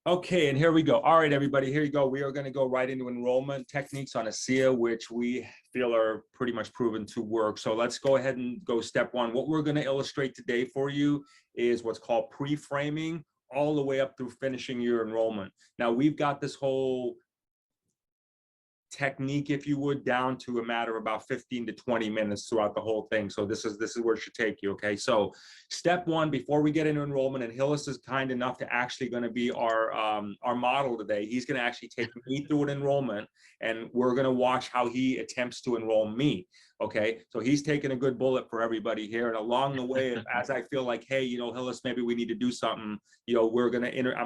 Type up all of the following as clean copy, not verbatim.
Okay, and here we go. All right, everybody, here you go. We are going to go right into enrollment techniques on ASEA, which we feel are pretty much proven to work. So let's go ahead and go step one. What we're going to illustrate today for you is what's called pre-framing all the way up through finishing your enrollment. Now, we've got this whole technique, if you would, down to a matter of about 15 to 20 minutes throughout the whole thing. So this is where it should take you. Okay, so step one, before we get into enrollment, and Hillis is kind enough to actually going to be our model today. He's going to actually take me through an enrollment, and we're going to watch how he attempts to enroll me. Okay, so he's taking a good bullet for everybody here, and along the way, as I feel like, hey, Hillis, maybe we need to do something, I'm going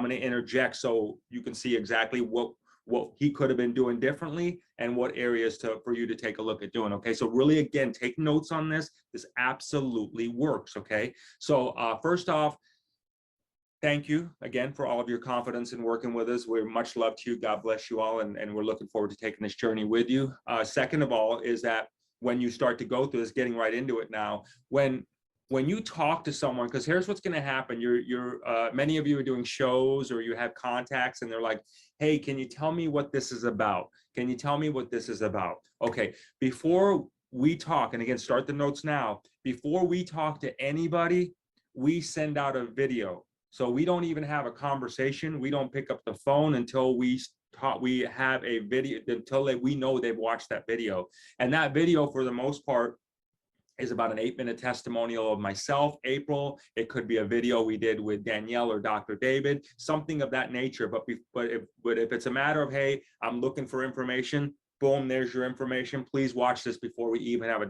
to interject so you can see exactly what he could have been doing differently and what areas for you to take a look at doing. Okay, so really, again, take notes on this. This absolutely works. Okay, so first off, thank you again for all of your confidence in working with us. We're much love to you. God bless you all, and we're looking forward to taking this journey with you. Second of all is that when you start to go through this, getting right into it now, when you talk to someone, because here's what's going to happen. Many of you are doing shows or you have contacts and they're like, hey, can you tell me what this is about? Can you tell me what this is about? Okay, before we talk, and again, start the notes now, before we talk to anybody, we send out a video. So we don't even have a conversation. We don't pick up the phone until we have a video, until we know they've watched that video. And that video, for the most part, is about an 8-minute testimonial of myself, April. It could be a video we did with Danielle or Dr. David, something of that nature. But if it's a matter of, hey, I'm looking for information, boom, there's your information. Please watch this before we even have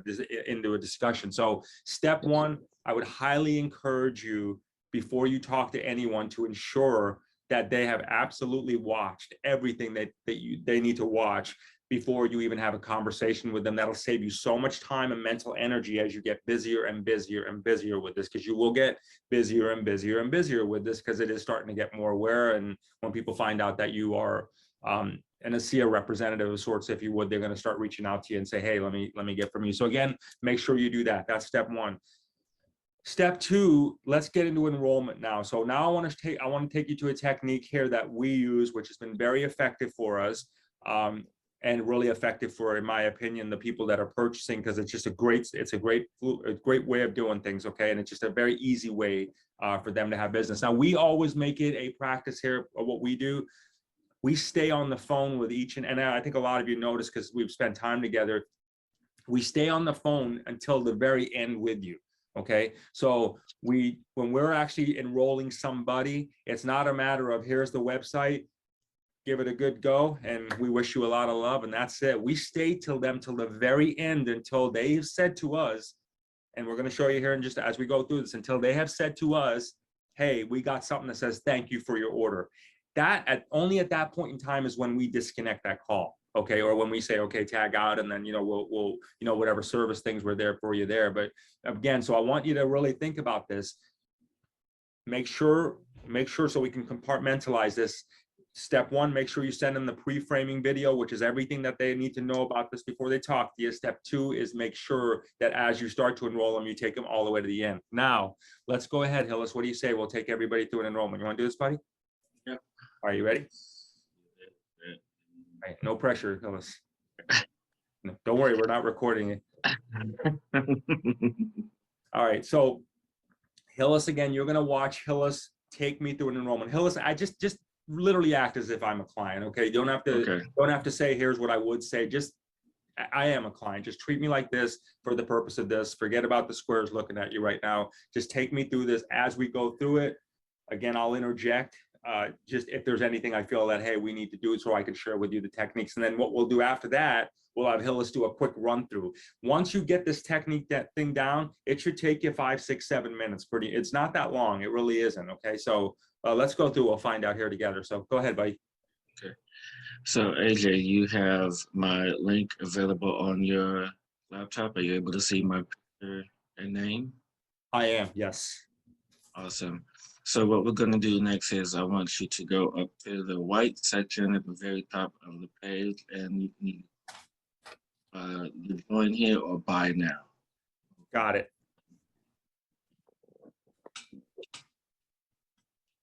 into a discussion. So step one, I would highly encourage you, before you talk to anyone, to ensure that they have absolutely watched everything that they need to watch before you even have a conversation with them. That'll save you so much time and mental energy as you get busier and busier and busier with this, because you will get busier and busier and busier with this, because it is starting to get more aware. And when people find out that you are an ASEA representative of sorts, if you would, they're going to start reaching out to you and say, hey, let me get from you. So again, make sure you do that. That's step one. Step two, let's get into enrollment now. So now I want to take you to a technique here that we use, which has been very effective for us. And really effective for, in my opinion, the people that are purchasing, because it's just a great way of doing things. Okay, and it's just a very easy way for them to have business. Now, we always make it a practice here of what we do. We stay on the phone with each, and I think a lot of you notice, because we've spent time together, we stay on the phone until the very end with you. Okay, so when we're actually enrolling somebody, it's not a matter of, here's the website, give it a good go, and we wish you a lot of love, and that's it. We stay till the very end, until they've said to us, and we're going to show you here in just as we go through this, until they have said to us, hey, we got something that says thank you for your order. Only at that point in time is when we disconnect that call. Okay, or when we say, okay, tag out, and then we'll whatever service things were there for you there. But again, so I want you to really think about this. Make sure so we can compartmentalize this. Step one, make sure you send them the pre-framing video, which is everything that they need to know about this before they talk to you. Step two is make sure that as you start to enroll them, you take them all the way to the end. Now, let's go ahead, Hillis. What do you say? We'll take everybody through an enrollment. You want to do this, buddy? Yep. Are you ready? All right, no pressure, Hillis. No, don't worry, we're not recording it. All right, so Hillis, again, you're going to watch Hillis take me through an enrollment. Hillis, I just literally act as if I'm a client. Okay, you don't have to say, here's what I would say. Just, I am a client. Just treat me like this for the purpose of this. Forget about the squares looking at you right now. Just take me through this as we go through it. Again, I'll interject just if there's anything I feel that, hey, we need to do it, so I can share with you the techniques. And then what we'll do after that, we'll have Hillis do a quick run through. Once you get this technique, that thing down, it should take you 5, 6, 7 minutes. It's not that long. It really isn't. Okay, so let's go through. We'll find out here together. So go ahead, buddy. Okay. So AJ, you have my link available on your laptop. Are you able to see my picture and name? I am, yes. Awesome. So what we're going to do next is I want you to go up to the white section at the very top of the page, and you can join here or buy now. Got it.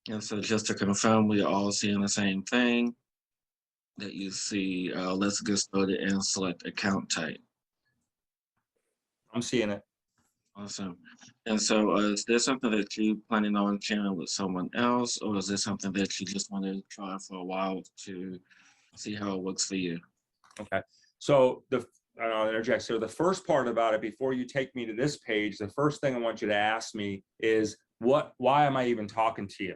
And so just to confirm, we are all seeing the same thing that you see. Let's get started and select account type. I'm seeing it. Awesome. And so is there something that you planning on sharing with someone else, or is this something that you just want to try for a while to see how it works for you? Okay. So I'll interject. So the first part about it, before you take me to this page, the first thing I want you to ask me is why am I even talking to you?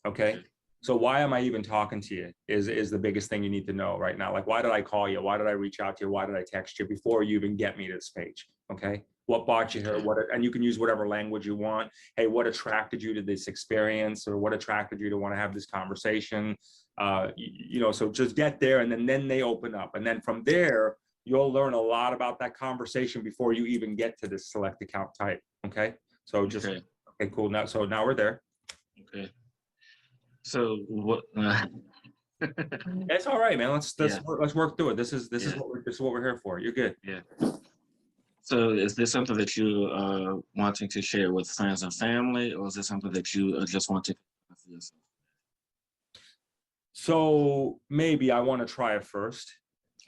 Okay. So why am I even talking to you is the biggest thing you need to know right now. Like, why did I call you? Why did I reach out to you? Why did I text you before you even get me to this page? Okay. What brought you here? And you can use whatever language you want. Hey, what attracted you to this experience, or what attracted you to want to have this conversation? So just get there, and then they open up. And then from there, you'll learn a lot about that conversation before you even get to this select account type. Okay. So okay, cool. Now we're there. Okay. So what? It's all right, man. Let's work through it. This is what we're here for. You're good. Yeah. So is this something that you are wanting to share with friends and family, or is this something that you just want to for yourself? So maybe I want to try it first.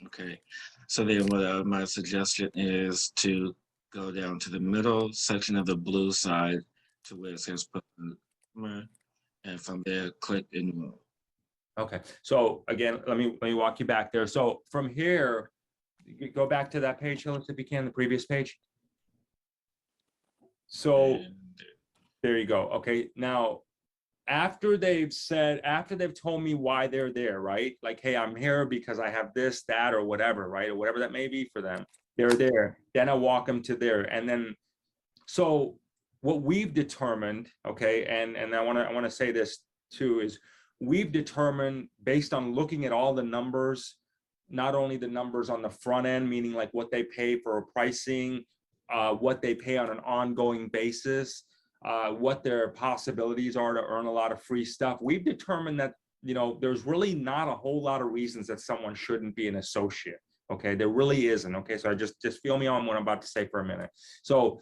Okay. So then what my suggestion is to go down to the middle section of the blue side to where it says put the customer, and from there click enroll. Okay. So again, let me walk you back there. So from here, you go back to that page, Hillis, if you can, the previous page. So there you go. Okay. Now, after they've told me why they're there, right? Like, hey, I'm here because I have this, that, or whatever, right? Or whatever that may be for them. They're there. Then I walk them to there. And then, so what we've determined, okay, and I want to say this too, is we've determined, based on looking at all the numbers, not only the numbers on the front end, meaning like what they pay for pricing, what they pay on an ongoing basis, what their possibilities are to earn a lot of free stuff. We've determined that, there's really not a whole lot of reasons that someone shouldn't be an associate. Okay, there really isn't. Okay, so I just feel me on what I'm about to say for a minute. So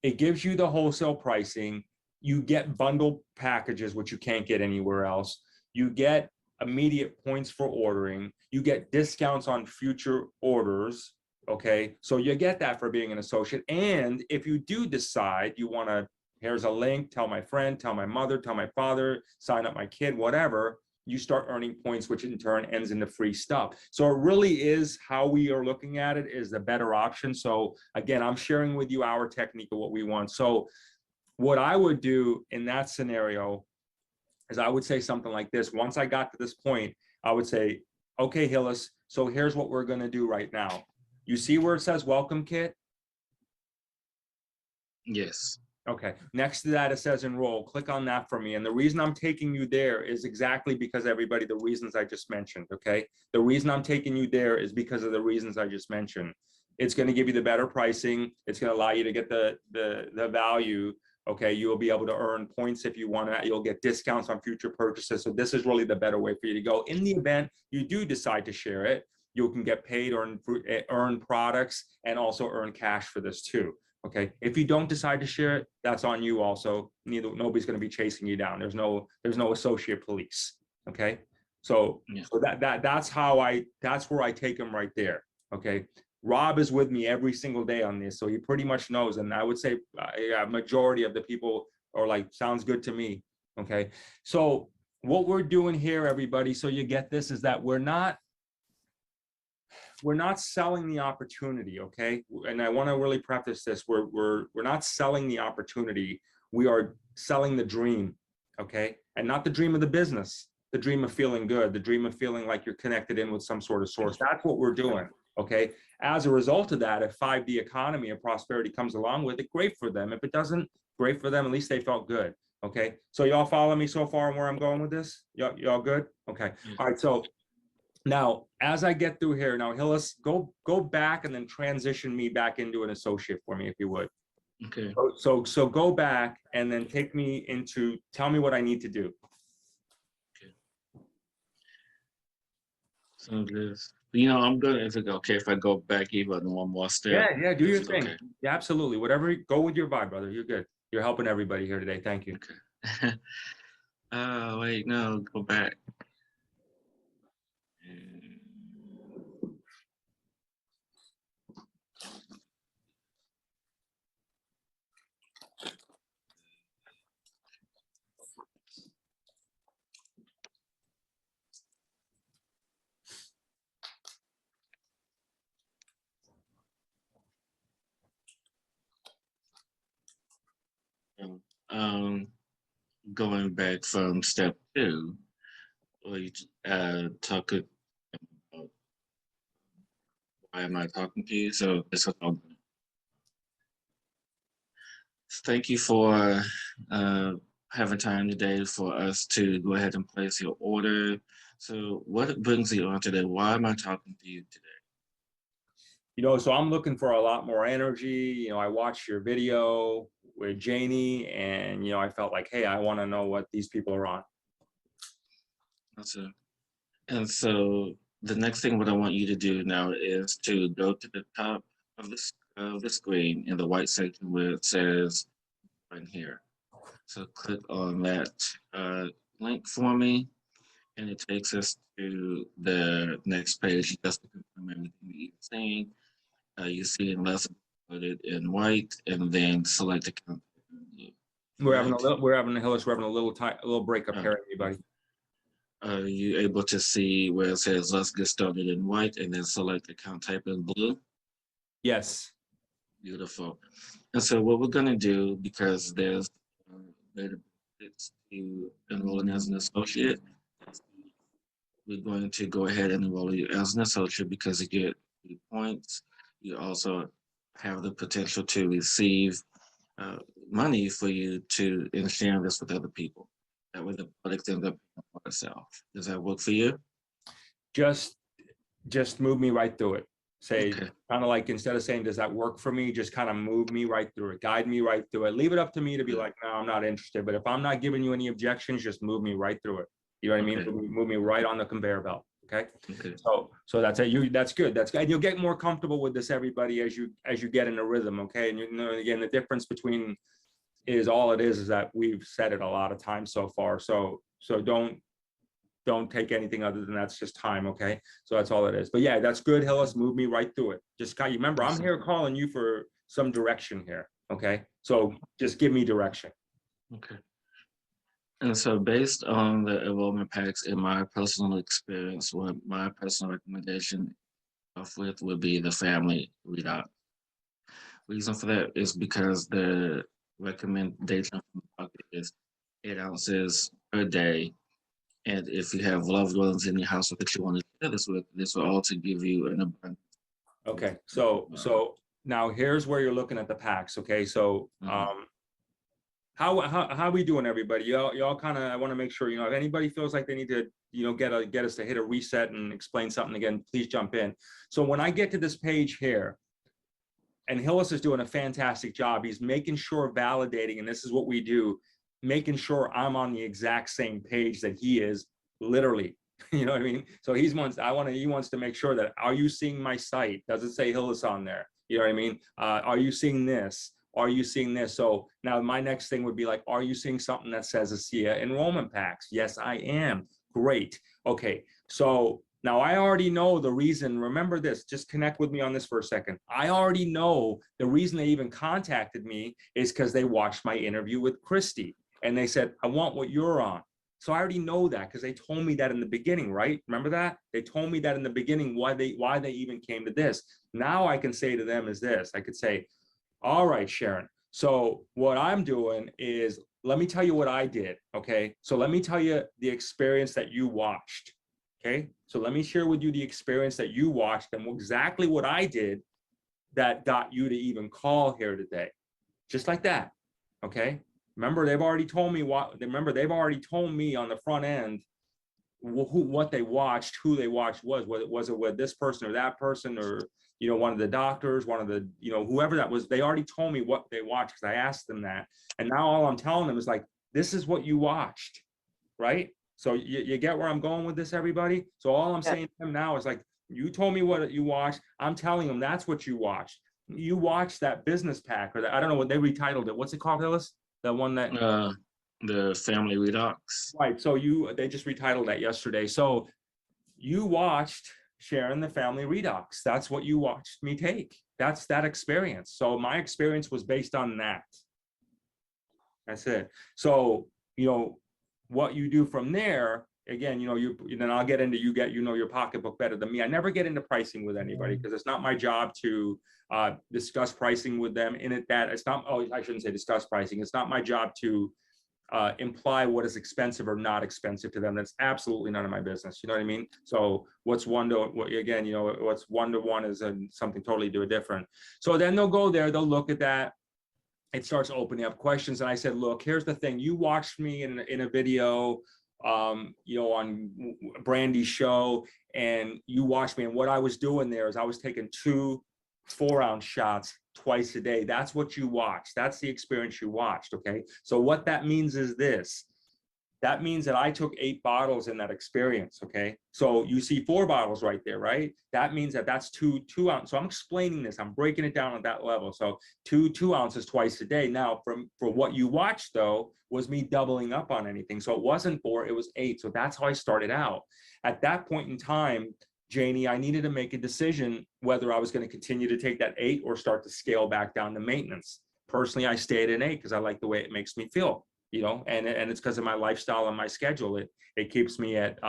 it gives you the wholesale pricing. You get bundled packages, which you can't get anywhere else. You get immediate points for ordering. You get discounts on future orders. Okay, so you get that for being an associate. And if you do decide you want to, here's a link, tell my friend, tell my mother, tell my father, sign up my kid, whatever, you start earning points, which in turn ends into free stuff. So it really is, how we are looking at it is the better option. So again, I'm sharing with you our technique of what we want. So what I would do in that scenario is I would say something like this. Once I got to this point, I would say, okay, Hillis, so here's what we're going to do right now. You see where it says welcome kit? Yes. Okay. Next to that, it says enroll. Click on that for me. And the reason I'm taking you there is exactly because everybody, the reasons I just mentioned. Okay. The reason I'm taking you there is because of the reasons I just mentioned. It's going to give you the better pricing. It's going to allow you to get the value. Okay. You'll be able to earn points if you want to. You'll get discounts on future purchases. So this is really the better way for you to go. In the event you do decide to share it, you can get paid or earn products and also earn cash for this too. Okay. If you don't decide to share it, that's on you also. Nobody's going to be chasing you down. There's no associate police. Okay. So, yeah. So that's where I take them right there. Okay. Rob is with me every single day on this. So he pretty much knows. And I would say a majority of the people are like, sounds good to me. Okay. So what we're doing here, everybody, so you get this, is that we're not selling the opportunity, okay? And I want to really preface this. We're not selling the opportunity. We are selling the dream, okay? And not the dream of the business, the dream of feeling good, the dream of feeling like you're connected in with some sort of source. That's what we're doing, okay? As a result of that, if 5D economy and prosperity comes along with it, great for them. If it doesn't, great for them. At least they felt good, okay? So y'all follow me so far and where I'm going with this? Y'all good? Okay. All right, so now, as I get through here, now Hillis, go back and then transition me back into an associate for me, if you would. Okay. So go back and then take me into, tell me what I need to do. Okay. So this, I'm good. Is it okay if I go back even one more step? Yeah, do your thing. Okay. Yeah, absolutely. Whatever, go with your vibe, brother. You're good. You're helping everybody here today. Thank you. Okay. Oh, wait, no, go back. Um, Going back from step two, where you talk about why am I talking to you? So this is all. Thank you for uh, having time today for us to go ahead and place your order. So what brings you on today? Why am I talking to you today? So I'm looking for a lot more energy. I watched your video with Janie, and I felt like, hey, I want to know what these people are on. That's it. And so the next thing what I want you to do now is to go to the top of the screen in the white section where it says right here. So click on that link for me, and it takes us to the next page just to confirm everything that you've seen. You see unless included in white, and then select account. We're having a little break up here, everybody. Are you able to see where it says let's get started in white and then select account type in blue? Yes. Beautiful. And so what we're going to do, because there's benefits to enrolling as an associate, we're going to go ahead and enroll you as an associate because you get points. You also have the potential to receive money for you to share this with other people. That way the product ends up for itself. Does that work for you? Just move me right through it. Say, okay. Kind of like, instead of saying, does that work for me? Just kind of move me right through it, guide me right through it. Leave it up to me to be like, no, I'm not interested. But if I'm not giving you any objections, just move me right through it. You know what I mean? Move me right on the conveyor belt. Okay. So that's it. That's good. That's good. And you'll get more comfortable with this, everybody, as you get in the rhythm. Okay. And again, the difference between is all it is that we've said it a lot of times so far. So don't take anything other than that's just time. Okay. So that's all it is. But yeah, that's good. Hillis, move me right through it. Just you remember, I'm here calling you for some direction here. Okay. So just give me direction. Okay. And so based on the enrollment packs in my personal experience, what my personal recommendation off with would be the family readout. Reason for that is because the recommendation from the doctor is 8 ounces per day. And if you have loved ones in your household that you want to share this with, this will also give you an abundance. Okay. So now here's where you're looking at the packs. Okay. So how are we doing, everybody? Y'all kind of, I want to make sure, if anybody feels like they need to, get us to hit a reset and explain something again, please jump in. So when I get to this page here, and Hillis is doing a fantastic job, he's making sure, validating, and this is what we do, making sure I'm on the exact same page that he is, literally. You know what I mean? So he wants to make sure that, are you seeing my site? Does it say Hillis on there? You know what I mean? Are you seeing this? Are you seeing this? So now my next thing would be like, are you seeing something that says ASEA enrollment packs? Yes, I am. Great. Okay. So now I already know the reason. Remember this, just connect with me on this for a second. I already know the reason they even contacted me is because they watched my interview with Christy and they said, I want what you're on. So I already know that because they told me that in the beginning, right? Remember that? They told me that in the beginning, why they even came to this. Now I can say to them is this. I could say, all right, Sharon. So what I'm doing is, let me tell you what I did. Okay. So let me tell you the experience that you watched. Okay. So let me share with you the experience that you watched and exactly what I did that got you to even call here today. Just like that. Okay. Remember, they've already told me they've already told me on the front end what they watched, who they watched was it with this person or that person, or one of the doctors, one of the whoever that was. They already told me what they watched because I asked them that, and now all I'm telling them is like, this is what you watched, right? So you get where I'm going with this, everybody. So all I'm saying to them now is like, you told me what you watched. I'm telling them that's what you watched. You watched that business pack, or I don't know what they retitled it. What's it called, Hillis? The one that The family redox. Right. So they just retitled that yesterday. So you watched Sharon the Family Redux. That's what you watched me take. That's that experience. So my experience was based on that. That's it. So, what you do from there, again, then I'll get into your pocketbook better than me. I never get into pricing with anybody because it's not my job to discuss pricing with them. It's not, I shouldn't say discuss pricing. It's not my job to imply what is expensive or not expensive to them. That's absolutely none of my business. You know what I mean? So what's one to one is something totally different. So then they'll go there, they'll look at that. It starts opening up questions. And I said, look, here's the thing. You watched me in a video, on Brandy's show, and you watched me. And what I was doing there is I was taking 2 4-ounce shots twice a day. That's what you watched. That's the experience you watched. Okay. So what that means is this. That means that I took 8 bottles in that experience. Okay. So you see 4 bottles right there, right? That means that's 2 ounces. So I'm explaining this. I'm breaking it down at that level. So 2 ounces twice a day. Now, for what you watched, though, was me doubling up on anything. So it wasn't 4, it was 8. So that's how I started out. At that point in time, Janie, I needed to make a decision whether I was going to continue to take that 8 or start to scale back down to maintenance. Personally, I stayed at 8 because I like the way it makes me feel, and it's because of my lifestyle and my schedule. It keeps me at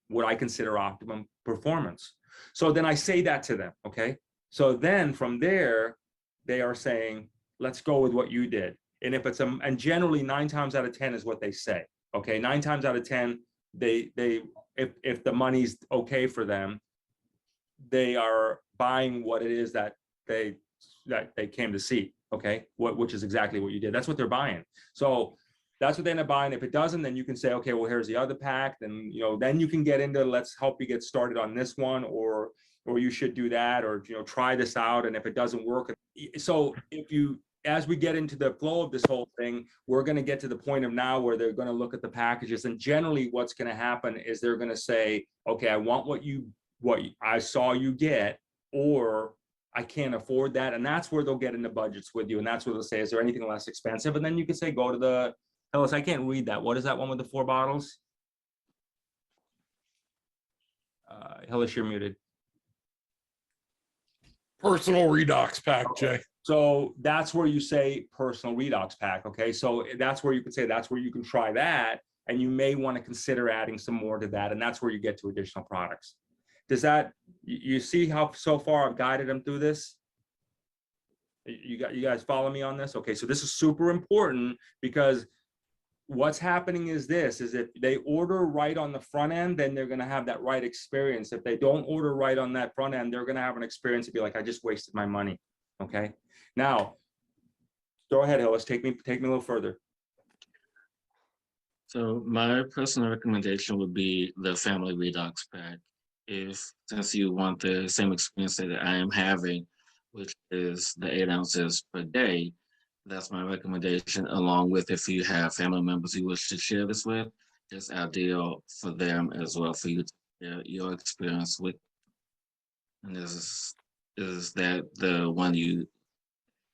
what I consider optimum performance. So then I say that to them, okay? So then from there, they are saying, let's go with what you did. And if it's and generally 9 times out of 10 is what they say, okay? 9 times out of 10, if the money's okay for them, they are buying what it is that they came to see, okay? Which is exactly what you did. That's what they're buying. So that's what they end up buying. If it doesn't, then you can say, okay, well, here's the other pack. Then then you can get into, let's help you get started on this one, or you should do that, or try this out. And if it doesn't work, so as we get into the flow of this whole thing, we're going to get to the point of now where they're going to look at the packages. And generally what's going to happen is they're going to say, okay, I want what I saw you get, or I can't afford that. And that's where they'll get into budgets with you. And that's where they'll say, is there anything less expensive? And then you can say, go to the, Ellis, I can't read that. What is that one with the 4 bottles? Hillis, you're muted. Personal redox pack, Jay. So that's where you say personal redox pack. Okay. So that's where you can say, that's where you can try that. And you may want to consider adding some more to that. And that's where you get to additional products. Does that, you see how so far I've guided them through this? You guys follow me on this? Okay. So this is super important, because what's happening is if they order right on the front end, then they're going to have that right experience. If they don't order right on that front end, they're going to have an experience to be like, I just wasted my money. Okay. Now, go ahead, Hillis. Take me a little further. So my personal recommendation would be the family redox pack. Since you want the same experience that I am having, which is the 8 ounces per day, that's my recommendation. Along with, if you have family members you wish to share this with, it's ideal for them as well, for you to share your experience with. And is that the one you,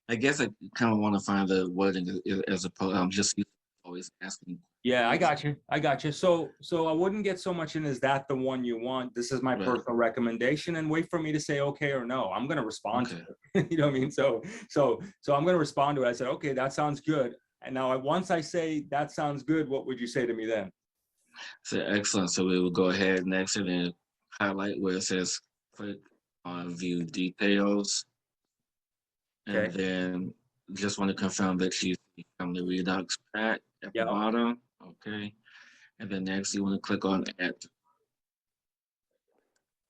I guess I kind of want to find the wording as opposed, I'm just always asking. Yeah, I got you. So I wouldn't get so much in, is that the one you want? This is my personal recommendation, and wait for me to say okay or no. I'm going to respond to it. You know what I mean? So I'm going to respond to it. I said, okay, that sounds good. And now once I say that sounds good, what would you say to me then? So excellent. So we will go ahead next and then highlight where it says click on view details. And then just want to confirm that you see family redox pack at the bottom. Okay. And then next you want to click on add.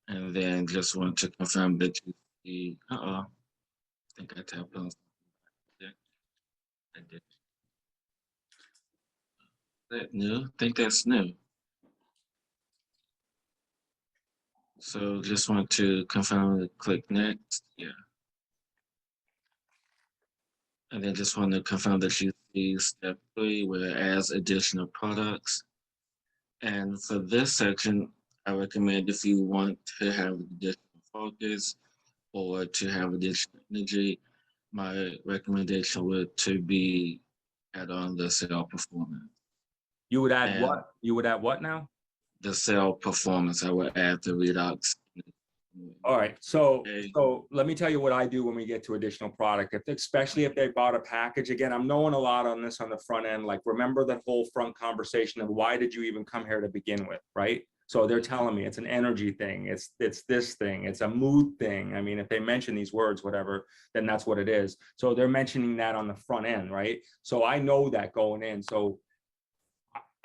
And then just want to confirm that you see, I think I tapped on something. I did. That new? I think that's new. So just want to confirm to click next. Yeah. And then just want to confirm that you see step 3, where it adds additional products. And for this section, I recommend, if you want to have additional focus or to have additional energy, my recommendation would to be add on the cell performance. You would add And- what? You would add what now? The cell performance, I would add the redox. All right, so Okay. let me tell you what I do when we get to additional product. Especially if they bought a package, again, I'm knowing a lot on this on the front end. Like, remember that whole front conversation of why did you even come here to begin with, right? So they're telling me it's an energy thing, it's this thing, it's a mood thing. I mean, if they mention these words, whatever, then that's what it is. So they're mentioning that on the front end, right? So I know that going in. So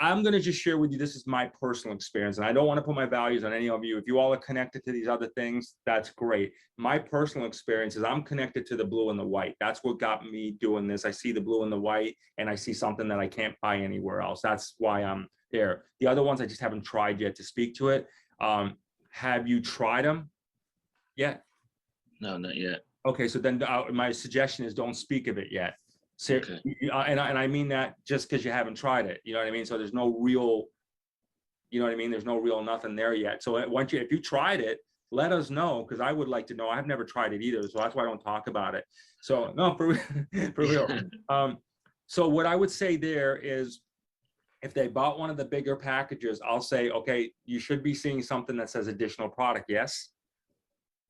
I'm going to just share with you, this is my personal experience, and I don't want to put my values on any of you. If you all are connected to these other things, that's great. My personal experience is I'm connected to the blue and the white. That's what got me doing this. I see the blue and the white, and I see something that I can't buy anywhere else. That's why I'm there. The other ones, I just haven't tried yet to speak to it. Have you tried them yet? No, not yet. Okay, so then my suggestion is don't speak of it yet. So, Okay. and I mean that just because you haven't tried it, you know what I mean? So there's no real, you know what I mean? There's no real nothing there yet. So once if you tried it, let us know, because I would like to know. I've never tried it either, so that's why I don't talk about it. So no, for real. So what I would say there is, if they bought one of the bigger packages, I'll say, okay, you should be seeing something that says additional product. Yes.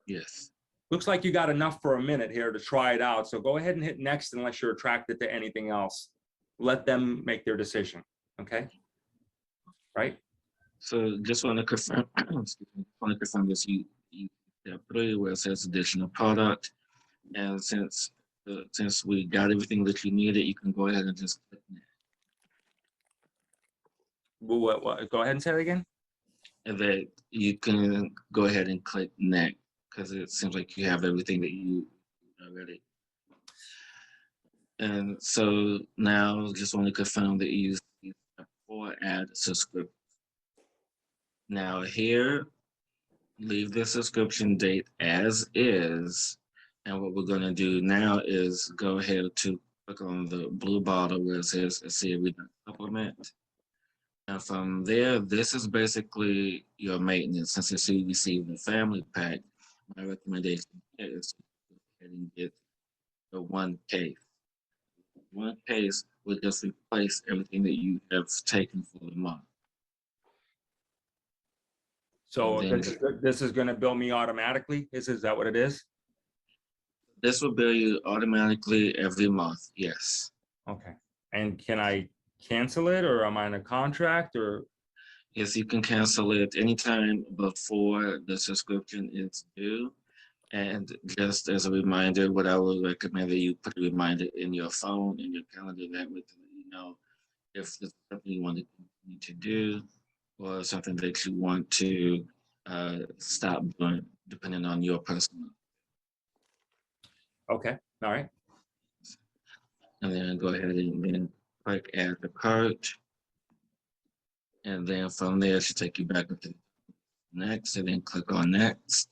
Yes. Looks like you got enough for a minute here to try it out. So go ahead and hit next unless you're attracted to anything else. Let them make their decision. Okay. Right. So just want to confirm, this. You step 3 where it says additional product, and since we got everything that you needed, you can go ahead and just click next. What? Go ahead and say it again. And that you can go ahead and click next, because it seems like you have everything that you already. And so now just want to confirm that you use step 4, add subscription. Now here, leave the subscription date as is. And what we're going to do now is go ahead to click on the blue bottle where it says Redox Supplement. And from there, this is basically your maintenance. Since you received the family pack, my recommendation is to go ahead and get the 1 case. 1 case will just replace everything that you have taken for the month. So And this is going to bill me automatically. Is that what it is? This will bill you automatically every month. Yes. Okay. And can I cancel it, or am I in a contract, or? Yes, you can cancel it anytime before the subscription is due. And just as a reminder, what I would recommend that you put a reminder in your phone, in your calendar, that would let you know if there's something you want to continue to do, or something that you want to stop doing, depending on your personal. Okay. All right. And then go ahead and then click add the cart. And then from there, it should take you back up to next, and then click on next.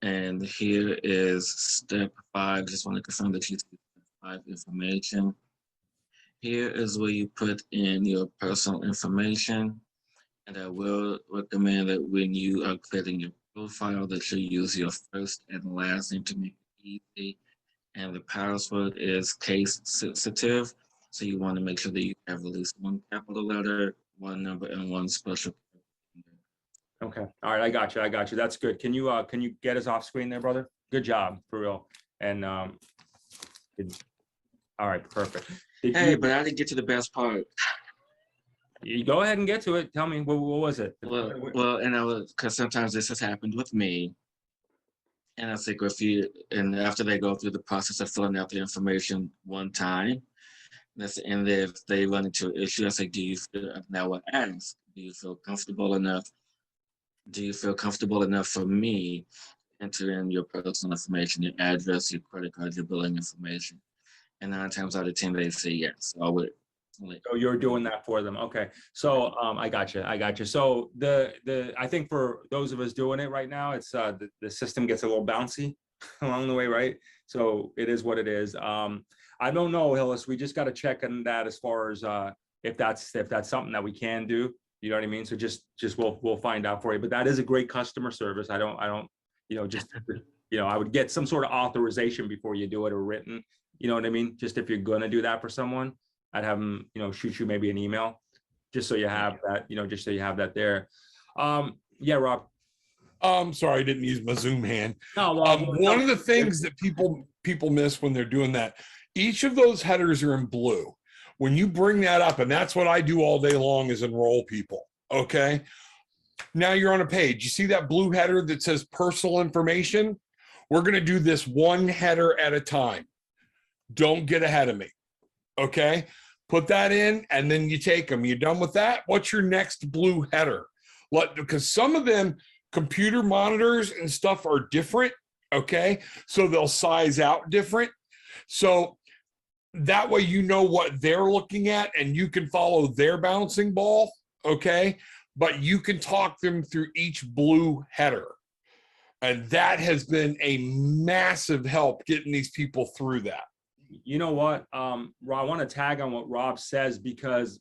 And here is step 5. Just want to confirm that you see step 5 information. Here is where you put in your personal information. And I will recommend that when you are creating your profile, that you use your first and last name to make it easy. And the password is case sensitive. So you want to make sure that you have at least 1 capital letter, 1 number, and 1 special. Okay. All right. I got you. That's good. Can you get us off screen there, brother? Good job, for real. And all right, perfect. Hey, but I didn't get to the best part. You go ahead and get to it. Tell me, what was it? Well, and I was, because sometimes this has happened with me. And I think and after they go through the process of filling out the information 1 time, and if they run into an issue, I say, do you feel, now I ask, do you feel comfortable enough? Do you feel comfortable enough for me to enter in your personal information, your address, your credit card, your billing information? And 9 times out of 10, they say yes. So you're doing that for them. Okay. So I got you. So I think for those of us doing it right now, it's the system gets a little bouncy along the way, right? So it is what it is. I don't know, Hillis. We just got to check on that as far as if that's something that we can do. You know what I mean? So just we'll find out for you. But that is a great customer service. I don't, just I would get some sort of authorization before you do it or written, you know what I mean? Just if you're going to do that for someone, I'd have them, shoot you maybe an email just so you have that, just so you have that there. Yeah, Rob. Sorry, I didn't use my Zoom hand. No, well, one of the things that people miss when they're doing that, each of those headers are in blue. When you bring that up, and that's what I do all day long is enroll people. Okay. Now you're on a page. You see that blue header that says personal information? We're going to do this one header at a time. Don't get ahead of me. Okay. Put that in and then you take them. You done with that? What's your next blue header? Because some of them computer monitors and stuff are different. Okay. So they'll size out different. So that way, you know what they're looking at and you can follow their bouncing ball. Okay. But you can talk them through each blue header. And that has been a massive help getting these people through that. You know what, Rob, I want to tag on what Rob says, because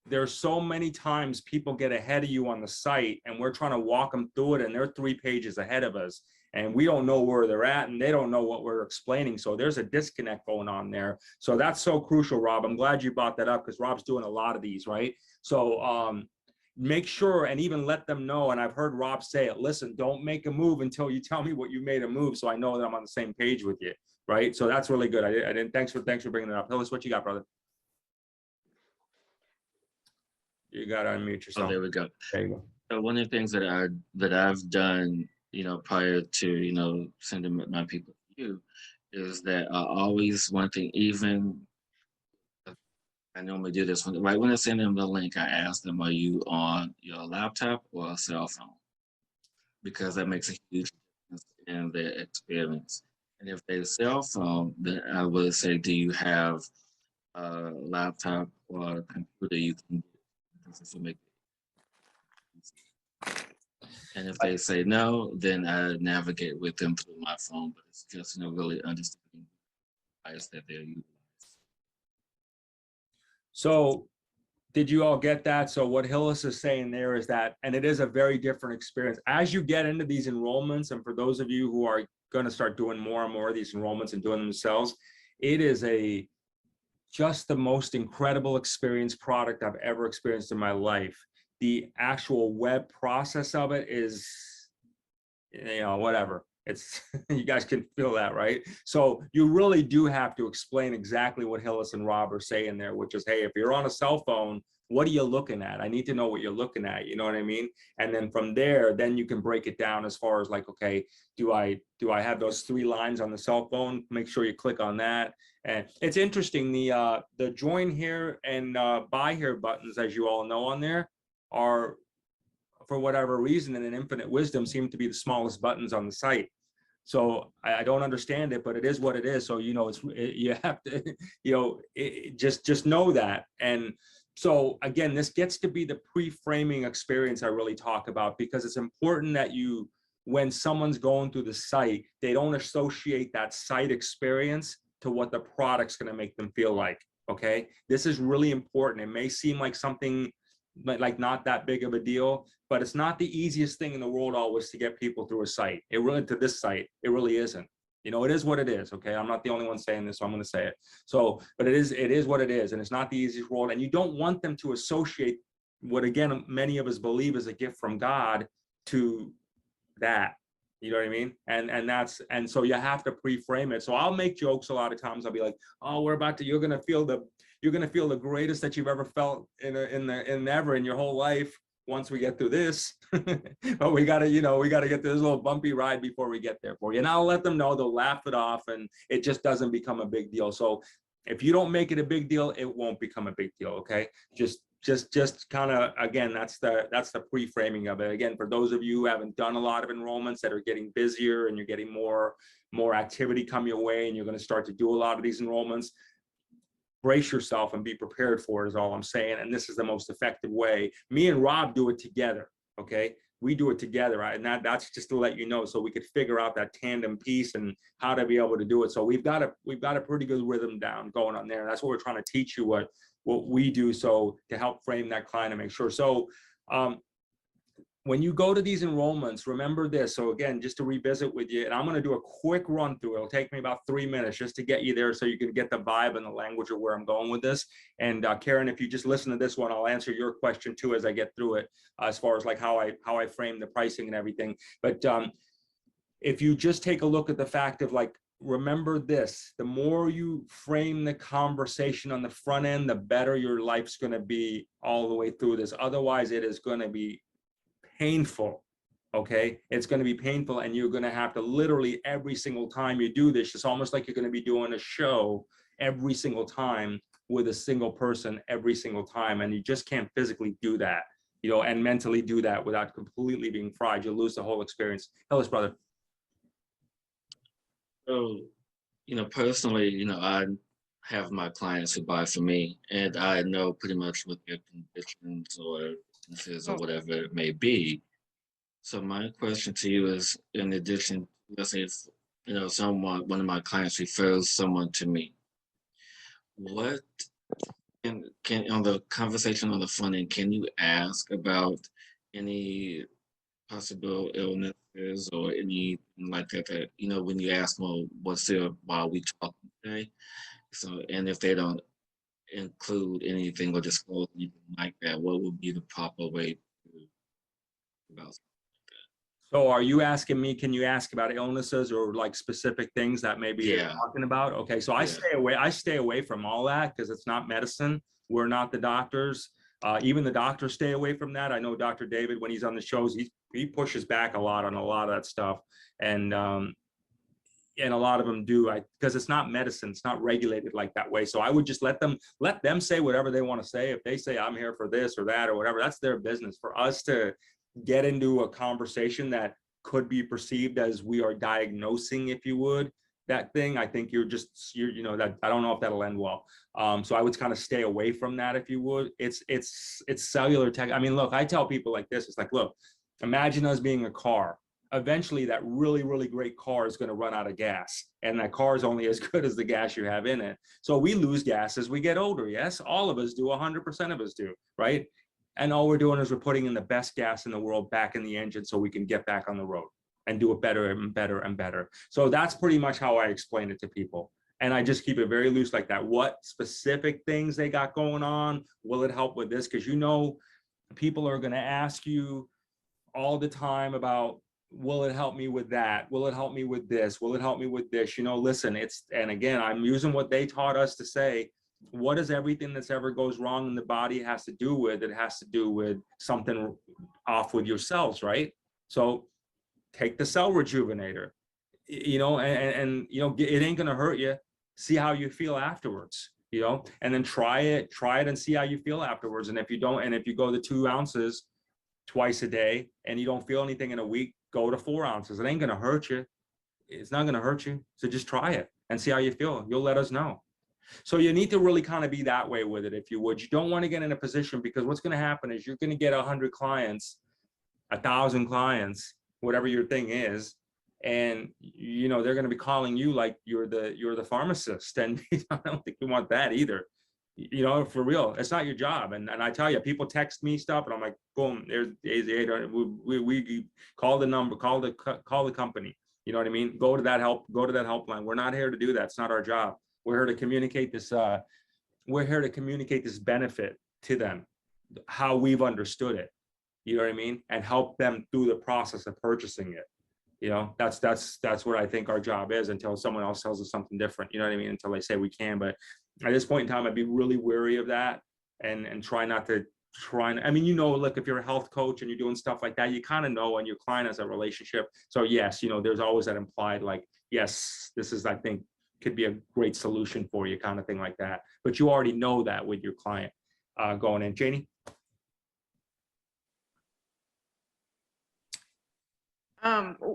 there's so many times people get ahead of you on the site and we're trying to walk them through it and they're 3 pages ahead of us and we don't know where they're at and they don't know what we're explaining. So there's a disconnect going on there. So that's so crucial, Rob. I'm glad you brought that up because Rob's doing a lot of these, right? So make sure and even let them know. And I've heard Rob say it, listen, don't make a move until you tell me what you made a move. So I know that I'm on the same page with you. Right. So that's really good. I didn't. Thanks for bringing that up. Tell us what you got, brother. You got to unmute yourself. Oh, there we go. There you go. So one of the things that I've done, prior to, sending my people to you is that I always, one thing, even I normally do this when I send them the link, I ask them, are you on your laptop or a cell phone? Because that makes a huge difference in their experience. And if they're cell phone, then I would say, do you have a laptop or a computer you can make? And if they say no, then I navigate with them through my phone, but it's just, really understanding the device that they're using. So did you all get that? So what Hillis is saying there is that, and it is a very different experience as you get into these enrollments. And for those of you who are going to start doing more and more of these enrollments and doing them themselves, it is just the most incredible experience product I've ever experienced in my life. The actual web process of it is, whatever. It's you guys can feel that, right? So you really do have to explain exactly what Hillis and Rob are saying there, which is, hey, if you're on a cell phone, what are you looking at? I need to know what you're looking at. You know what I mean? And then from there, then you can break it down as far as like, okay, do I have those 3 lines on the cell phone? Make sure you click on that. And it's interesting, the join here and buy here buttons, as you all know on there, are, for whatever reason, and in infinite wisdom, seem to be the smallest buttons on the site. So I don't understand it, but it is what it is. So, you have to, just know that. And so again, this gets to be the pre-framing experience I really talk about, because it's important that when someone's going through the site, they don't associate that site experience to what the product's going to make them feel like. Okay. This is really important. It may seem like something like not that big of a deal, but it's not the easiest thing in the world always to get people through a site. To this site, it really isn't. It is what it is. Okay. I'm not the only one saying this, so I'm going to say it. So, but it is what it is. And it's not the easiest world. And you don't want them to associate what, again, many of us believe is a gift from God to that. You know what I mean? And so you have to pre-frame it. So I'll make jokes a lot of times. I'll be like, oh, you're going to feel the greatest that you've ever felt in your whole life once we get through this. But we gotta get this little bumpy ride before we get there for you. And I'll let them know, they'll laugh it off and it just doesn't become a big deal. So if you don't make it a big deal, it won't become a big deal. Okay. Just kind of, again, that's the pre-framing of it. Again, for those of you who haven't done a lot of enrollments that are getting busier and you're getting more activity come your way and you're going to start to do a lot of these enrollments, brace yourself and be prepared for it is all I'm saying. And this is the most effective way. Me and Rob do it together. Okay. We do it together. And that's just to let you know, so we could figure out that tandem piece and how to be able to do it. So we've got a pretty good rhythm down going on there. And that's what we're trying to teach you, what we do. So to help frame that client and make sure. So when you go to these enrollments, remember this. So again, just to revisit with you, and I'm going to do a quick run through. It'll take me about 3 minutes just to get you there so you can get the vibe and the language of where I'm going with this. And Karen, if you just listen to this one, I'll answer your question too as I get through it, as far as like how I frame the pricing and everything. But if you just take a look at the fact of like, remember this, the more you frame the conversation on the front end, the better your life's going to be all the way through this. Otherwise, it is going to be painful. Okay, it's going to be painful, and you're going to have to literally every single time you do this, it's almost like you're going to be doing a show every single time with a single person every single time, and you just can't physically do that, you know, and mentally do that without completely being fried. You'll lose the whole experience. Ellis, brother. So, you know, personally, you know, I have my clients who buy from me, and I know pretty much what their conditions or businesses or whatever it may be. So my question to you is, in addition, let's say if, you know, one of my clients refers someone to me, what can on the conversation on the front end, can you ask about any possible illnesses or anything like that, that, you know, when you ask them, well, what's there while we talking today? So, and if they don't include anything or disclose anything like that, what would be the proper way to about? So are you asking me, can you ask about illnesses or like specific things that maybe you're Yeah. talking about? Okay, so I stay away from all that because it's not medicine. We're not the doctors. Even the doctors stay away from that. I know Dr. David, when he's on the shows, he pushes back a lot on a lot of that stuff. And a lot of them do, because it's not medicine, it's not regulated like that way. So I would just let them say whatever they want to say. If they say I'm here for this or that or whatever, that's their business. For us to get into a conversation that could be perceived as we are diagnosing, if you would, that thing, I think you're you know, that I don't know if that'll end well. So I would kind of stay away from that, if you would. It's cellular tech. I mean, look, I tell people like this, it's like, look, imagine us being a car. Eventually that really, really great car is going to run out of gas, and that car is only as good as the gas you have in it. So we lose gas as we get older. Yes, all of us do, 100% of us do, right? And all we're doing is we're putting in the best gas in the world back in the engine so we can get back on the road and do it better and better and better. So that's pretty much how I explain it to people. And I just keep it very loose like that. What specific things they got going on? Will it help with this? Because, you know, people are going to ask you all the time about, will it help me with that? Will it help me with this? Will it help me with this? You know, listen, and again, I'm using what they taught us to say. What is everything that's ever goes wrong in the body has to do with? It has to do with something off with your cells, right? So take the cell rejuvenator, you know, and you know, it ain't gonna hurt you. See how you feel afterwards, you know, and then try it and see how you feel afterwards. And if you don't, and if you go to 2 ounces twice a day and you don't feel anything in a week, go to 4 ounces. It ain't gonna hurt you. It's not gonna hurt you. So just try it and see how you feel. You'll let us know. So you need to really kind of be that way with it, if you would. You don't want to get in a position, because what's going to happen is you're going to get 100 clients, 1,000 clients, whatever your thing is, and you know they're going to be calling you like you're the pharmacist, and I don't think you want that either. You know, for real, it's not your job. And I tell you, people text me stuff, and I'm like, boom, there's we call the number, call the company. You know what I mean? Go to that helpline. We're not here to do that. It's not our job. We're here to communicate this. We're here to communicate this benefit to them, how we've understood it. You know what I mean? And help them through the process of purchasing it. You know, that's what I think our job is, until someone else tells us something different. You know what I mean? Until they say we can. But at this point in time, I'd be really wary of that, and try not to I mean, you know, look, if you're a health coach and you're doing stuff like that, you kind of know, and your client has a relationship. So yes, you know, there's always that implied, like, yes, this is, I think, could be a great solution for you, kind of thing like that. But you already know that with your client going in. Janie?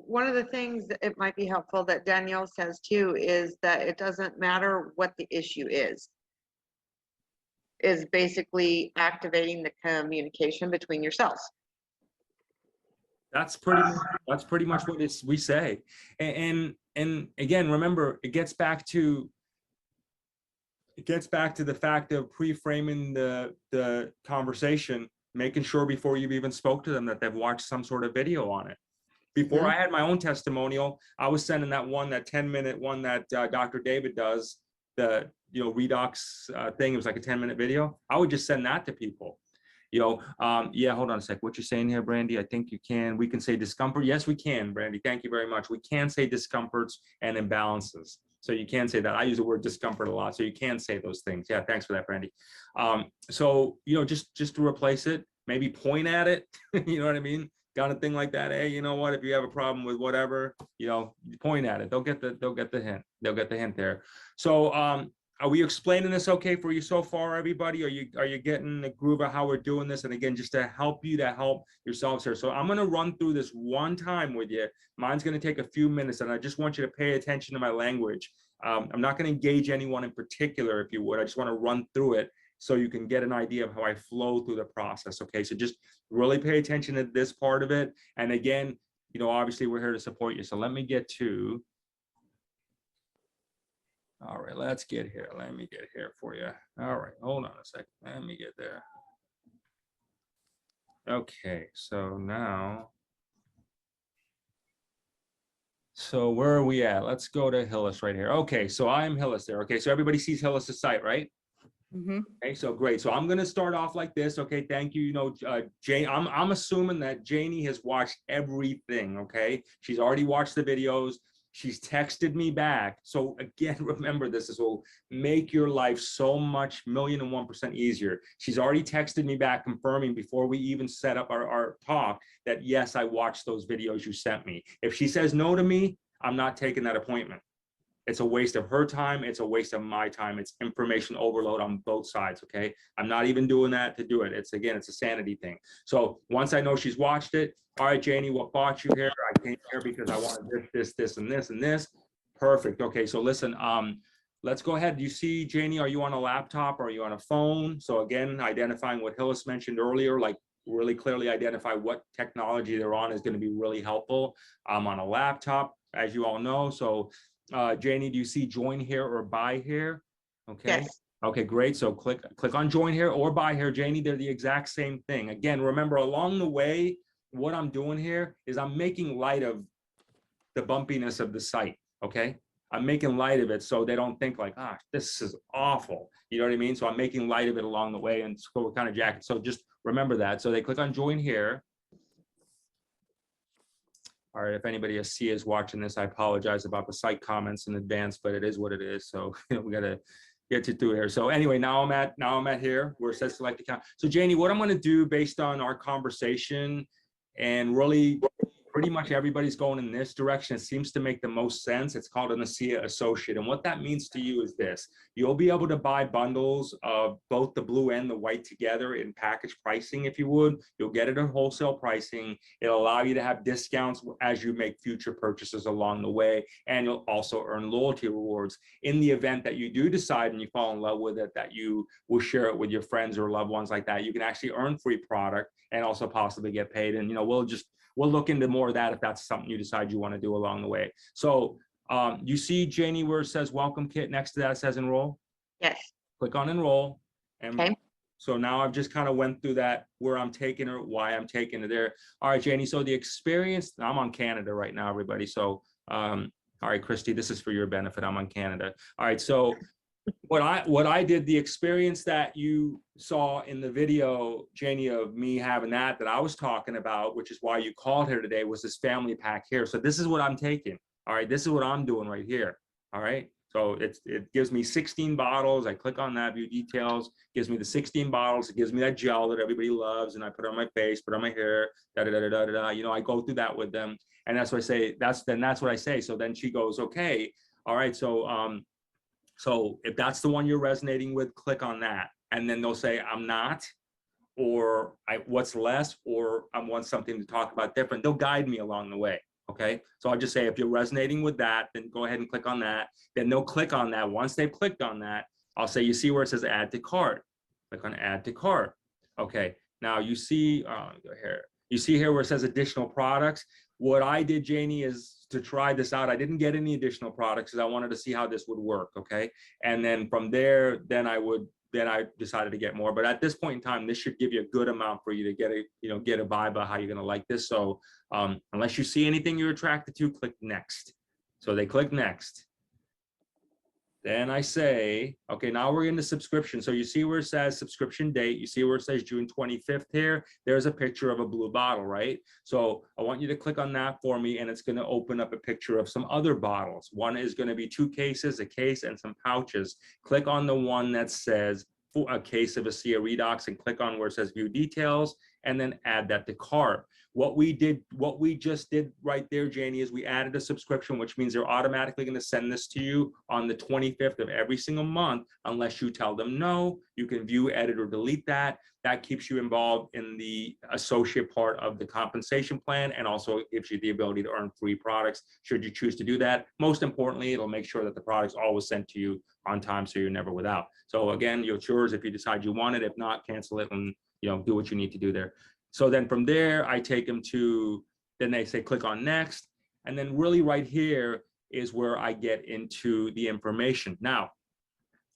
One of the things that it might be helpful that Danielle says too is that it doesn't matter what the issue is basically activating the communication between yourselves. That's pretty much what we say. And again, remember, it gets back to the fact of pre-framing the conversation making sure before you've even spoke to them that they've watched some sort of video on it. Before I had my own testimonial, I was sending that 10-minute one that Dr. David does, the redox thing. It was like a 10-minute video. I would just send that to people. Yeah, hold on a sec. What you're saying here, Brandy, I think we can say discomfort. Yes, we can, Brandy. Thank you very much. We can say discomforts and imbalances. So you can say that. I use the word discomfort a lot. So you can say those things. Yeah, thanks for that, Brandy. So, just to replace it, maybe point at it. You know what I mean? Got a thing like that. Hey, you know what? If you have a problem with whatever, point at it. They'll get the hint. They'll get the hint there. So, are we explaining this okay for you so far, everybody? Are you getting the groove of how we're doing this? And again, just to help you to help yourselves here. So I'm going to run through this one time with you. Mine's going to take a few minutes, and I just want you to pay attention to my language. I'm not going to engage anyone in particular, if you would. I just want to run through it so you can get an idea of how I flow through the process. Okay, so just really pay attention to this part of it. And again, obviously we're here to support you. So let me get to. All right, let's get here. Let me get here for you. All right, hold on a second. Let me get there. Okay, so now. So where are we at? Let's go to Hillis right here. Okay, so I'm Hillis there. Okay, so everybody sees Hillis's site, right? Okay, so great. So I'm going to start off like this. Okay, thank you. Jane, I'm assuming that Janie has watched everything. Okay, she's already watched the videos. She's texted me back. So again, remember this will make your life so much 1,001% easier. She's already texted me back confirming before we even set up our talk that yes, I watched those videos you sent me. If she says no to me, I'm not taking that appointment. It's a waste of her time. It's a waste of my time. It's information overload on both sides, okay? I'm not even doing that to do it. It's a sanity thing. So once I know she's watched it, all right, Janie, what brought you here? I came here because I wanted this, and this. Perfect. Okay, so listen, let's go ahead. Do you see, Janie, are you on a laptop or are you on a phone? So again, identifying what Hillis mentioned earlier, like really clearly identify what technology they're on is going to be really helpful. I'm on a laptop, as you all know. So Janie, do you see join here or buy here? Okay. Yes. Okay, great. So click on join here or buy here, Janie. They're the exact same thing. Again, remember along the way, what I'm doing here is I'm making light of the bumpiness of the site. Okay. I'm making light of it so they don't think like, this is awful. You know what I mean? So I'm making light of it along the way and so we're kind of jacket. So just remember that. So they click on join here. All right, if anybody is watching this, I apologize about the site comments in advance, but it is what it is. So we got to get you through here. So anyway, now I'm at here where it says select account. So Janie, what I'm going to do based on our conversation and really pretty much everybody's going in this direction. It seems to make the most sense. It's called an ASEA associate. And what that means to you is this. You'll be able to buy bundles of both the blue and the white together in package pricing, if you would. You'll get it at wholesale pricing. It'll allow you to have discounts as you make future purchases along the way. And you'll also earn loyalty rewards. In the event that you do decide and you fall in love with it, that you will share it with your friends or loved ones like that, you can actually earn free product and also possibly get paid. And, we'll look into more of that if that's something you decide you want to do along the way. So you see, Janie, where it says welcome kit, next to that it says enroll? Yes. Click on enroll. And Okay. so now I've just kind of went through that, where I'm taking her, why I'm taking her there. All right, Janie, so the experience, I'm on Canada right now, everybody. So, all right, Christy, this is for your benefit. I'm on Canada. All right, so what I did, the experience that you saw in the video, Janie, of me having that I was talking about, which is why you called here today, was this family pack here. So this is what I'm taking. All right, this is what I'm doing right here. All right, so it gives me 16 bottles. I click on that, view details, gives me the 16 bottles. It gives me that gel that everybody loves, and I put it on my face, put it on my hair, I go through that with them, and that's what I say. That's what I say. So then she goes, okay, all right, so if that's the one you're resonating with, click on that. And then they'll say, I'm not, or what's less, or I want something to talk about different. They'll guide me along the way. Okay. So I'll just say, if you're resonating with that, then go ahead and click on that. Then they'll click on that. Once they've clicked on that, I'll say, you see where it says add to cart. Click on add to cart. Okay. Now you see, go here. You see here where it says additional products. What I did, Janie, is to try this out. I didn't get any additional products because I wanted to see how this would work. Okay. And then from there, then I would then I decided to get more. But at this point in time, this should give you a good amount for you to get a, get a vibe of how you're going to like this. So unless you see anything you're attracted to, click next. So they click next. Then I say, okay, now we're in the subscription. So you see where it says subscription date, you see where it says June 25th here, there's a picture of a blue bottle, right? So I want you to click on that for me, and it's gonna open up a picture of some other bottles. One is gonna be 2 cases, a case, and some pouches. Click on the one that says for a case of ASEA Redox and click on where it says view details, and then add that to cart. What we just did right there, Janie, is we added a subscription, which means they're automatically going to send this to you on the 25th of every single month, unless you tell them no. You can view, edit, or delete that. That keeps you involved in the associate part of the compensation plan, and also gives you the ability to earn free products should you choose to do that. Most importantly, it'll make sure that the product's always sent to you on time, so you're never without. So again, it's yours if you decide you want it. If not, cancel it and do what you need to do there. So then from there, I take them to, then they say, click on next. And then really right here is where I get into the information. Now,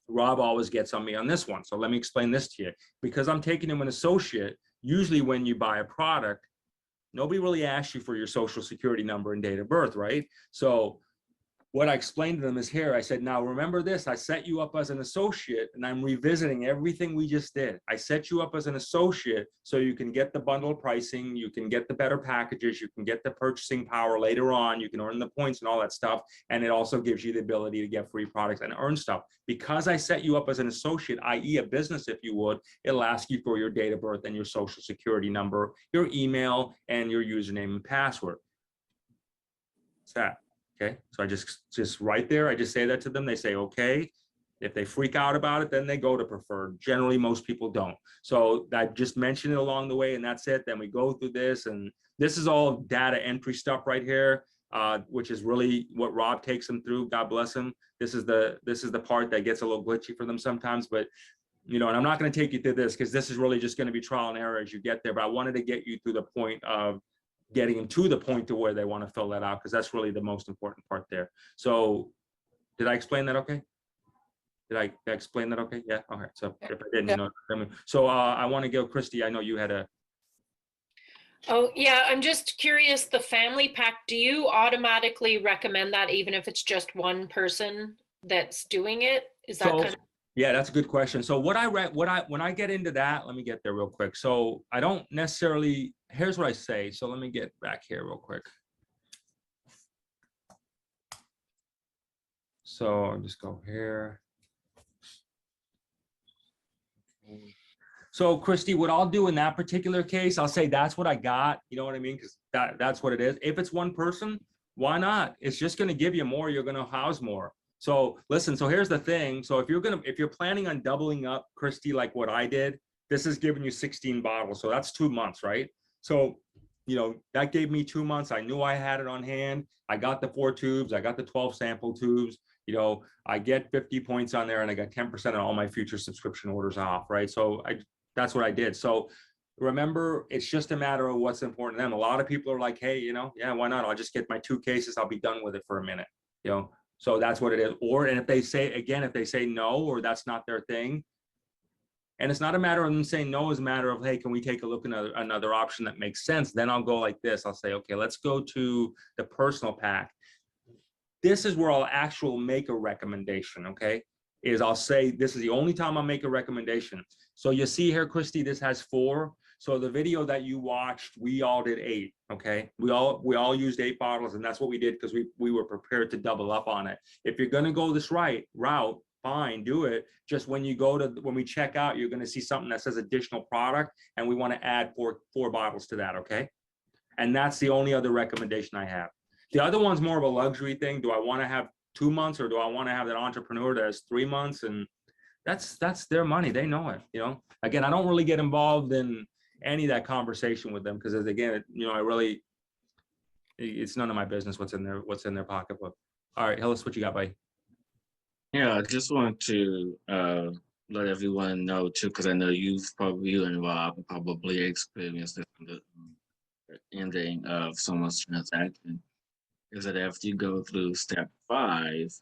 Rob always gets on me on this one. So let me explain this to you. Because I'm taking him an associate, usually when you buy a product, nobody really asks you for your social security number and date of birth, right? So what I explained to them is here, I said, now remember this, I set you up as an associate, and I'm revisiting everything we just did. I set you up as an associate so you can get the bundle pricing, you can get the better packages, you can get the purchasing power later on, you can earn the points and all that stuff. And it also gives you the ability to get free products and earn stuff. Because I set you up as an associate, i.e. a business, if you would, it'll ask you for your date of birth and your social security number, your email, and your username and password. What's that? Okay, so I just right there, I just say that to them. They say, okay. If they freak out about it, then they go to preferred. Generally, most people don't. So I just mention it along the way, and that's it. Then we go through this, and this is all data entry stuff right here, which is really what Rob takes them through. God bless him. This is the part that gets a little glitchy for them sometimes, but and I'm not going to take you through this because this is really just going to be trial and error as you get there. But I wanted to get you through the point of getting them to the point to where they want to fill that out, because that's really the most important part there. So did I explain that okay? Did I explain that okay? Yeah, all right. So if I didn't, so I want to go, Christy, I know you had a. Oh, yeah, I'm just curious, the family pack, do you automatically recommend that even if it's just one person that's doing it? Is that kind of? Yeah, that's a good question. So when I get into that, let me get there real quick. So I don't necessarily, here's what I say. So let me get back here real quick. So I'll just go here. So Christy, what I'll do in that particular case, I'll say that's what I got. You know what I mean? Because that's what it is. If it's one person, why not? It's just going to give you more. You're going to house more. So listen, so here's the thing. So if you're planning on doubling up, Christy, like what I did, this is giving you 16 bottles. So that's 2 months, right? So, that gave me 2 months. I knew I had it on hand. I got the 4 tubes. I got the 12 sample tubes. I get 50 points on there, and I got 10% on all my future subscription orders off, right? So that's what I did. So remember, it's just a matter of what's important to them. A lot of people are like, hey, yeah, why not? I'll just get my 2 cases. I'll be done with it for a minute, So that's what it is. And if they say no, or that's not their thing, and it's not a matter of them saying no, it's a matter of, hey, can we take a look at another option that makes sense? Then I'll go like this. I'll say, okay, let's go to the personal pack. This is where I'll actually make a recommendation, okay? I'll say, this is the only time I'll make a recommendation. So you see here, Christy, this has 4. So the video that you watched, we all did 8, okay? We all used 8 bottles, and that's what we did because we were prepared to double up on it. If you're gonna go this route, fine, do it. Just when we check out, you're gonna see something that says additional product, and we wanna add 4 bottles to that, okay? And that's the only other recommendation I have. The other one's more of a luxury thing. Do I wanna have 2 months, or do I wanna have that entrepreneur that has 3 months? And that's their money, they know it, Again, I don't really get involved in any of that conversation with them, because again, it's none of my business what's in their pocketbook. All right, Hillis, what you got, buddy? Yeah, I just want to let everyone know too, because I know you and Rob probably experienced this in the ending of someone's transaction, is that after you go through step 5,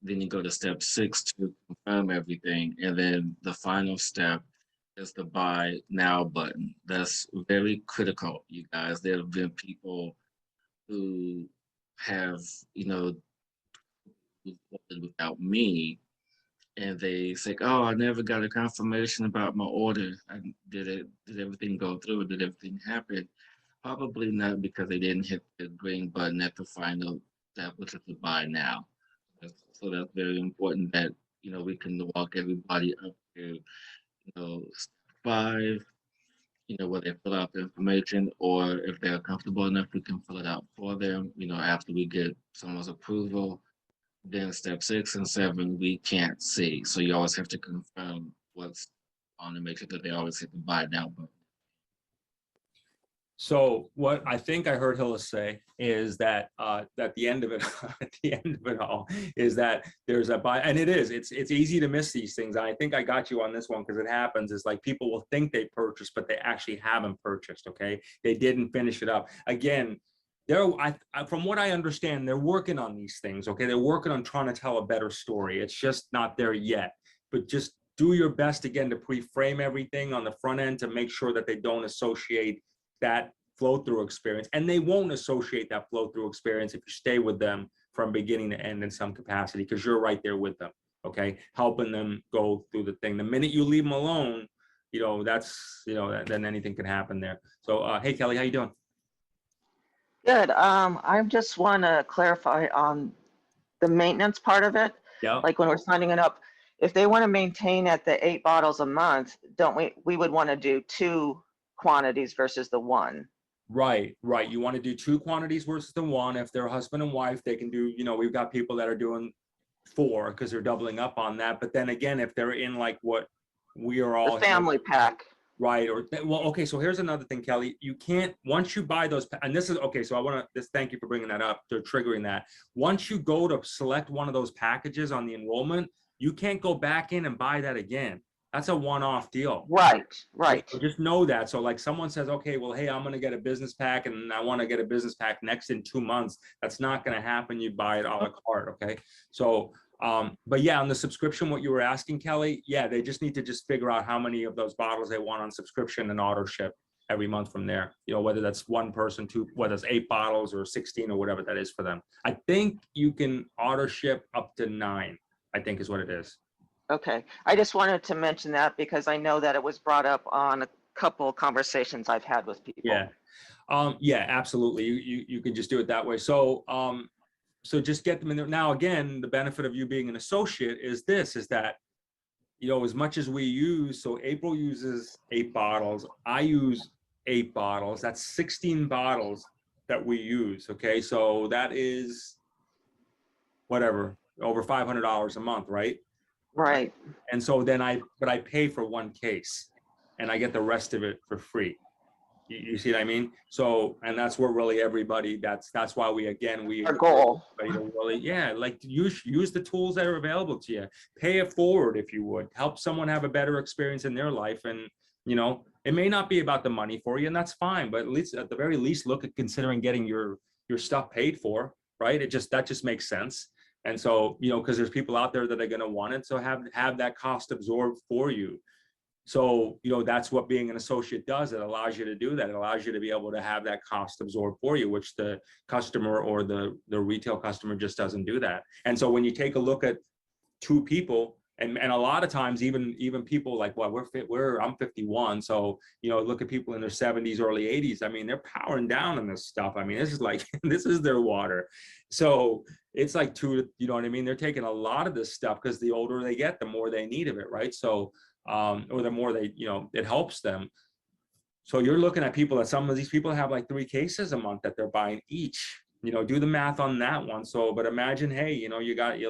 then you go to step 6 to confirm everything. And then the final step is the buy now button. That's very critical, you guys. There have been people who have, you know, without me, and they say, "Oh, I never got a confirmation about my order. Did everything go through? Did everything happen?" Probably not, because they didn't hit the green button at the final step, which is the buy now. So that's very important that, you know, we can walk everybody up to, step 5, where they fill out the information, or if they're comfortable enough, we can fill it out for them, after we get someone's approval. Then step 6 and 7, we can't see. So you always have to confirm what's on to make sure that they always hit the buy now button. So what I think I heard Hillis say is that at the end of it, at the end of it all, is that there's a buy, and it's easy to miss these things. I think I got you on this one because it happens. Is like people will think they purchased, but they actually haven't purchased. Okay, they didn't finish it up. Again, from what I understand, they're working on these things. Okay, they're working on trying to tell a better story. It's just not there yet. But just do your best again to pre-frame everything on the front end to make sure that they don't associate that flow-through experience, and they won't associate that flow-through experience if you stay with them from beginning to end in some capacity, because you're right there with them, okay, helping them go through the thing. The minute you leave them alone, that's then anything can happen there. So hey Kelly, how you doing? Good. I just want to clarify on the maintenance part of it. Yeah. Like when we're signing it up, if they want to maintain at the 8 bottles a month, don't we would want to do 2 quantities versus the 1. Right. You want to do 2 quantities versus the 1. If they're husband and wife, they can do, we've got people that are doing 4 because they're doubling up on that. But then again, if they're in like what we are all The family pack. Right. Well, okay. So here's another thing, Kelly. You can't, once you buy those, and this is, okay, so I want to thank you for bringing that up, to triggering that. Once you go to select one of those packages on the enrollment, you can't go back in and buy that again. That's a one-off deal. Right. So just know that. So like someone says, okay, well, hey, I'm going to get a business pack and I want to get a business pack next in 2 months. That's not going to happen. You buy it a la carte. Okay. So, but yeah, on the subscription, what you were asking, Kelly, yeah, they just need to just figure out how many of those bottles they want on subscription and auto ship every month from there. Whether that's 1 person, 2, whether it's 8 bottles or 16 or whatever that is for them. I think you can auto ship up to 9, I think is what it is. Okay. I just wanted to mention that because I know that it was brought up on a couple conversations I've had with people. Yeah. Yeah, absolutely. You can just do it that way. So, so just get them in there. Now, again, the benefit of you being an associate is that, as much as we use, so April uses 8 bottles, I use 8 bottles, that's 16 bottles that we use. Okay. So that is whatever, over $500 a month, right? Right. And so then I pay for 1 case and I get the rest of it for free. You see what I mean? So, and that's where really everybody, that's why we Our goal. Really, yeah, like use the tools that are available to you. Pay it forward if you would. Help someone have a better experience in their life. And, it may not be about the money for you, and that's fine, but at the very least, look at considering getting your stuff paid for, right? That just makes sense. And so, because there's people out there that are going to want it. So have that cost absorbed for you. So, that's what being an associate does. It allows you to do that. It allows you to be able to have that cost absorbed for you, which the customer or the retail customer just doesn't do that. And so when you take a look at 2 people, and a lot of times even people like, well, I'm 51. So, look at people in their 70s, early 80s. I mean, they're powering down on this stuff. I mean, this is like, this is their water. So it's like 2, you know what I mean? They're taking a lot of this stuff because the older they get, the more they need of it, right? So, or the more they, it helps them. So you're looking at people that some of these people have like 3 cases a month that they're buying each. Do the math on that one. So, but imagine, hey, you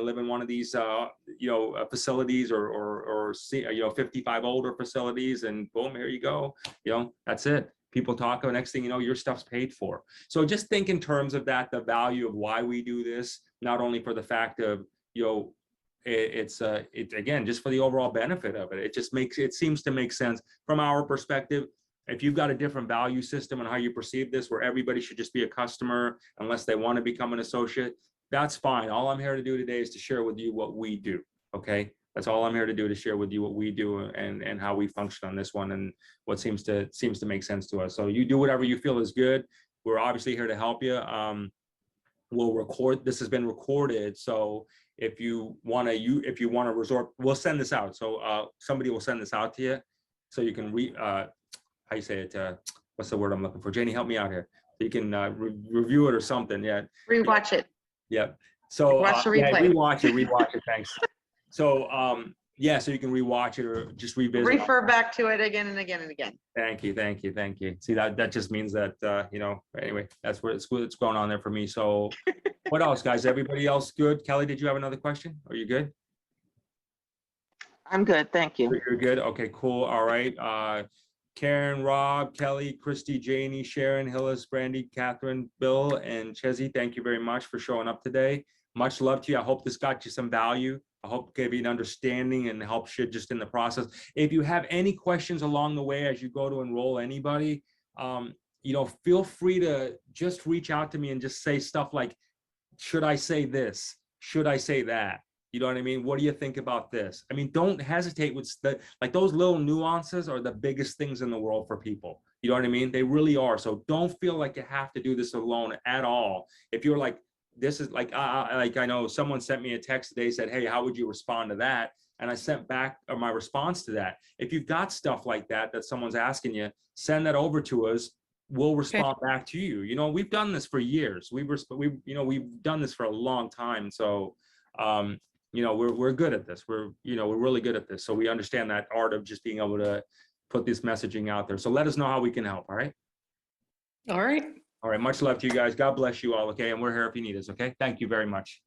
live in one of these, facilities or 55 older facilities, and boom, here you go. That's it. People talk, next thing you know, your stuff's paid for. So just think in terms of that, the value of why we do this, not only for the fact of, it's again, just for the overall benefit of it. It seems to make sense from our perspective. If you've got a different value system on how you perceive this, where everybody should just be a customer unless they want to become an associate, that's fine. All I'm here to do today is to share with you what we do. Okay. That's all I'm here to do, to share with you what we do and how we function on this one and what seems to make sense to us. So you do whatever you feel is good. We're obviously here to help you. We'll record, this has been recorded. So if you want to resort, we'll send this out. So somebody will send this out to you so you can how you say it? What's the word I'm looking for? Janie, help me out here. So you can review it or something. Yeah. Rewatch it. Yeah. So Watch the yeah, replay. rewatch it. Thanks. So yeah, so you can rewatch it or just revisit. Refer back to it again and again and again. Thank you. See, that just means that anyway, that's what's going on there for me. So what else, guys? Everybody else good? Kelly, did you have another question? Are you good? I'm good, thank you. You're good. Okay, cool. All right. Karen, Rob, Kelly, Christy, Janie, Sharon, Hillis, Brandy, Catherine, Bill, and Chezzy, thank you very much for showing up today. Much love to you. I hope this got you some value. I hope it gave you an understanding and helps you just in the process. If you have any questions along the way as you go to enroll anybody, feel free to just reach out to me and just say stuff like, should I say this? Should I say that? You know what I mean? What do you think about this? I mean, don't hesitate with those little nuances are the biggest things in the world for people. You know what I mean? They really are. So don't feel like you have to do this alone at all. If you're like, this is like I know someone sent me a text today, said, hey, how would you respond to that? And I sent back my response to that. If you've got stuff like that someone's asking you, send that over to us. We'll respond back to you. You know, we've done this for years. We've done this for a long time. So, we're good at this. We're really good at this. So we understand that art of just being able to put this messaging out there. So let us know how we can help. All right. All right. All right. Much love to you guys. God bless you all. Okay. And we're here if you need us. Okay. Thank you very much.